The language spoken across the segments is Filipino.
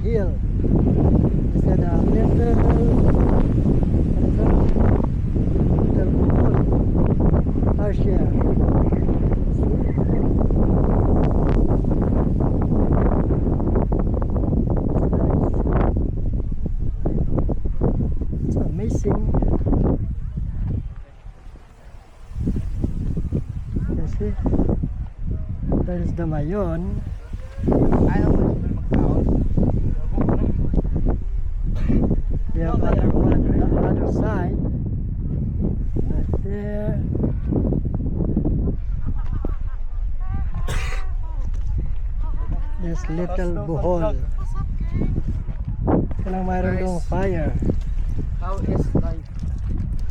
hill. Is that a little Tarsier? It's amazing. Kasi there's the Mayon. Ayaw mo sila magkaon. We have other side. Right there. This little Bohol. Kailang mayroon dong fire. How is life?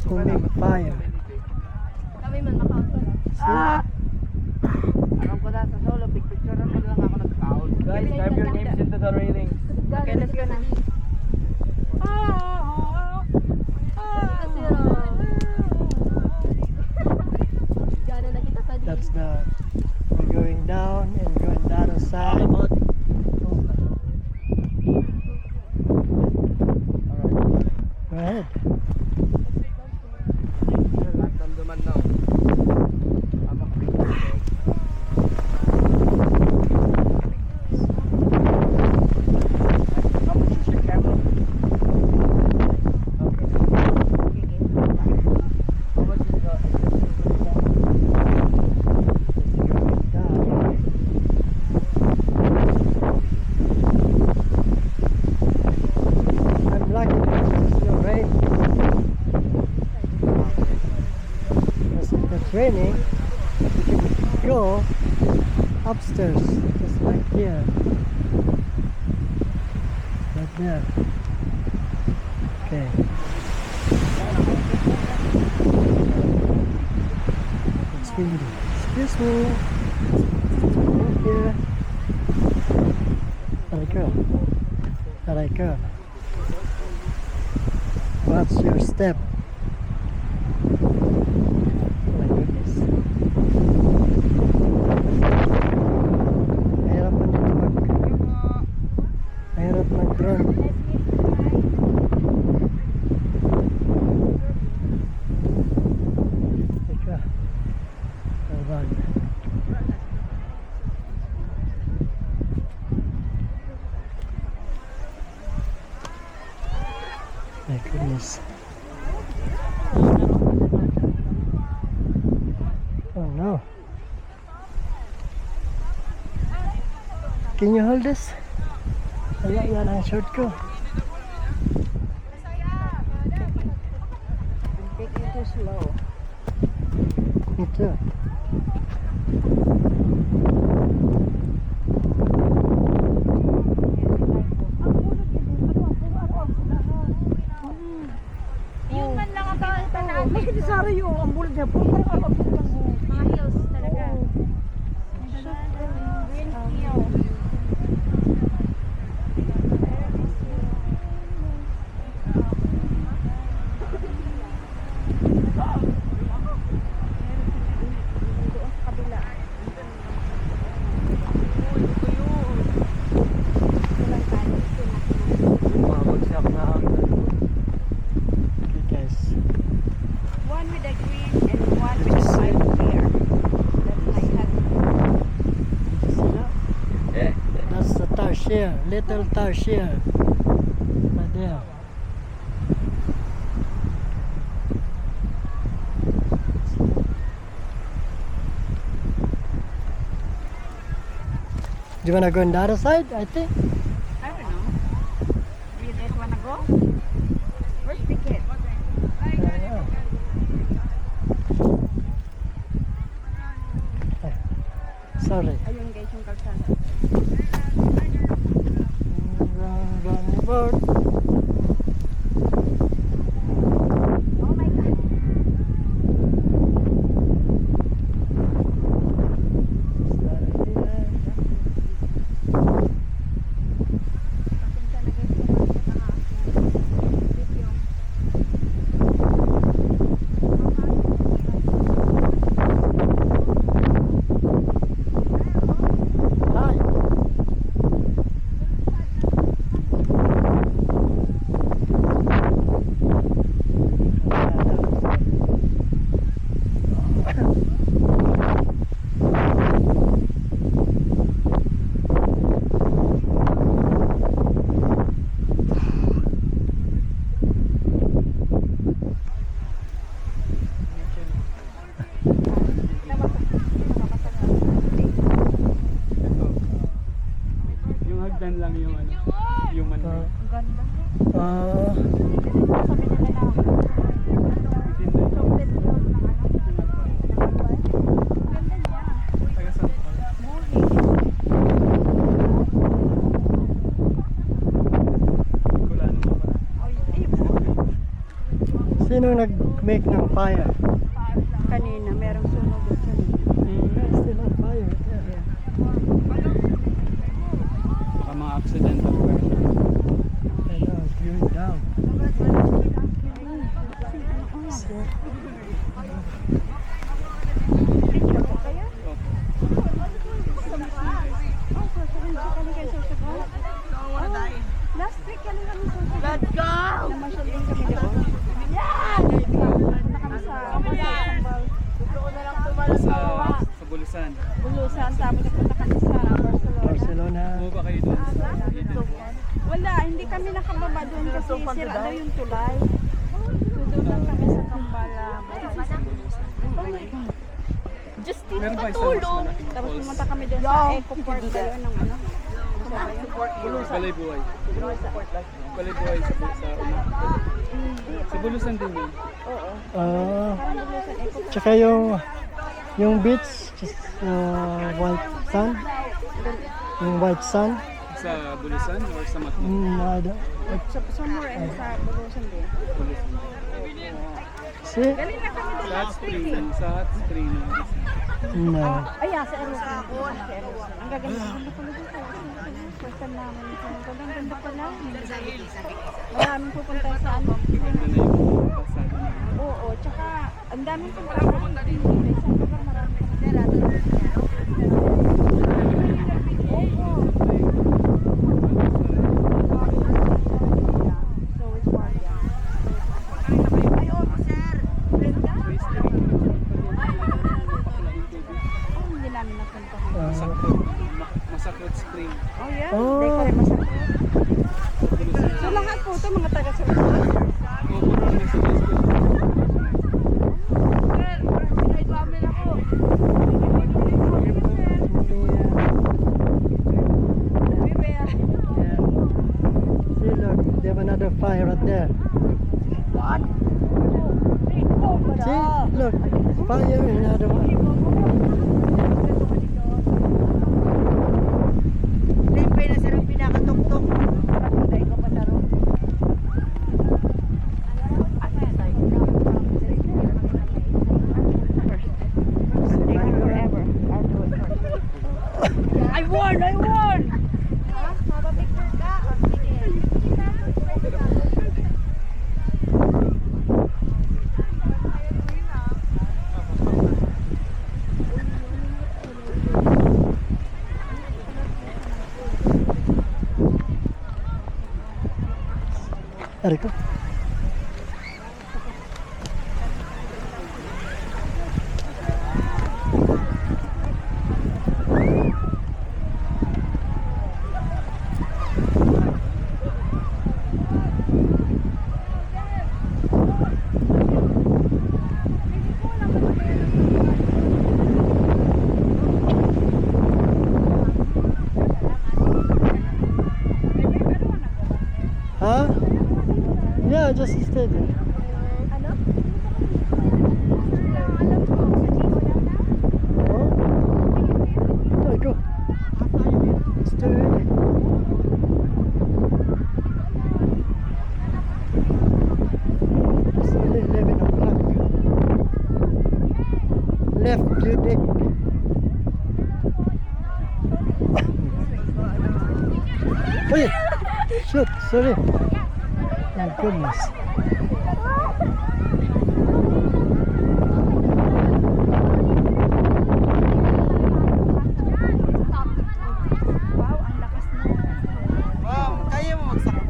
Kuming fire. Kami man makaon. Alam ko na sa solo, big picture naman lang ako nagkaon. Guys, type your names into the railing. Okay, let's go na. That's the we're going down and going the other side. Go ahead. Damdaman now. I'm a freak. How much is your camera? Okay. How much is the I'm lucky because there's no rain. Because if it's raining, you can go upstairs, just like here. Right there. Okay. It's windy. Excuse me. Thank you. There I go. There I go. What's your step? Oh my goodness. Mahirap man dito mahirap mag-drone. Teka. Tawag. My goodness. Oh no. Can you hold this? Kaya yan ang short ko. Take it too slow. Me too. Yun man lang ang pinunta namin. Bakit isara yung ang bulad niya? Punta ka lang mga hills talaga. Green hill. Mabagsak na ang Okay guys. One with the green and one with the white hair. That's my husband. Did you see that? Eh? That's the tarsier. Little tarsier. Right there. Do you wanna go on the other side? I think. I don't know. You guys wanna go? Where's ticket? Sorry. Ayun guys yung kalsada. Run board. Oh my God. Pasensya na guys kung bakit video. Sino nag-make ng fire? Kanina, merong sunog doon kanina. It's still on fire. Yeah. Baka mga accidental fire. And viewing down. Last week kami sa Let's go! Namasyal din kami doon. Yan! Punta kami sa Sambal. Sa Bulusan. Bulusan. Tapos punta kami sa Barcelona. Barcelona. Bumaba kayo doon sa Wala, hindi kami nakababa doon kasi sira daw yung tulay. So doon lang kami sa Kambala. Just dito Meron ba isang patulong. mas malaking Tapos falls? pumunta kami doon sa Eco Park doon ng ano. Balay Buhay. Balay Buhay sa una. Sa Bulusan din yun. Oo. Ah, Parang Bulusan Eco Park. tsaka yung beach, just white sand. Yung white sand. Sa Bulusan or sa Matlo? I don't, Somewhere sa Bulusan din. see? Galing na kami doon Sa hot last week. spring. Sa hot spring. No. Ay, sa Erosa. Sa Erosa. Ang gaganda pala dito. First time namin ito. Ang ganda pala. Maraming pupunta sa ano. Ganda na yung kalsada na. Oo, tsaka ang daming pupunta. Sa lugar marami. So it's far, yeah. Ay, oh, sir. Ganda. Oh, hindi namin napuntahan. Masakrot. Masakrot Spring. Oh, yeah? Oh. Hindi ko rin masakit. Bulusan. So lahat po ito mga taga-Surusan. Oo, puro na sa Facebook. Yeah. See, look, they have another fire right there. See, look, fire, another one. I won! I won! Eriko. Huh? Yeah, just stay there. Oh, go. It's too early. It's only 11 o'clock. Left, you dig. Wait, shoot, sorry. My goodness. Wow, ang lakas na. Wow, kaya mo magsakot.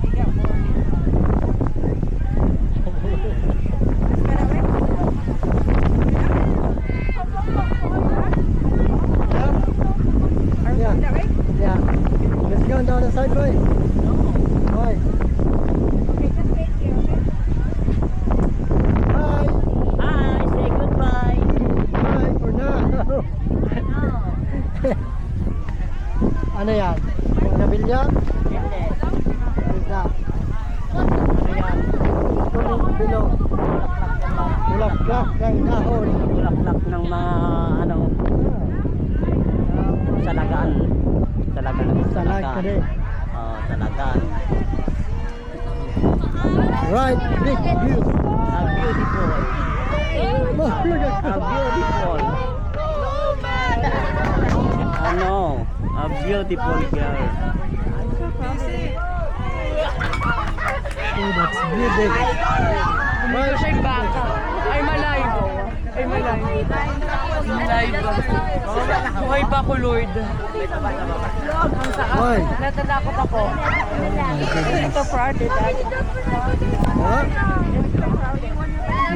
Higa board. bulaklak ng dahon. Bulaklak ng mga ano, salagaan. Salagaan. Talaga rin. Oh, salagaan. Right, big view. A beautiful. Oh, look at A beautiful. Ano? A beautiful girl. Oh, that's beautiful. Ay, baka. Ay, malayo. Ay, malayo. Live. Buhay pa ko, Lord. Why? Natatakot ako. Ito Friday, Dad. What?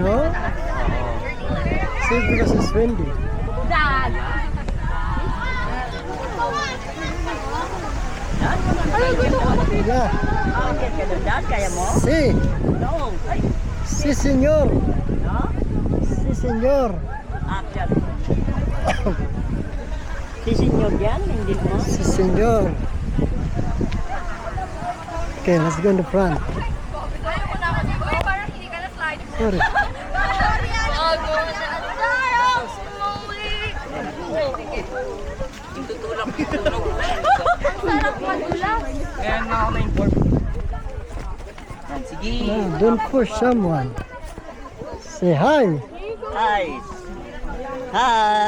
No? See, because it's windy. Dad! Yeah. Kaya mo? Sí. No. Sí, señor. No? Sí, señor. Action. Si senyor yan, hindi mo? Sí, señor. Okay, let's go in the front. Sorry. Sarap madulas. Ayan na ako na-inform. Sige. No, don't push someone. Say hi. Hi. Hi.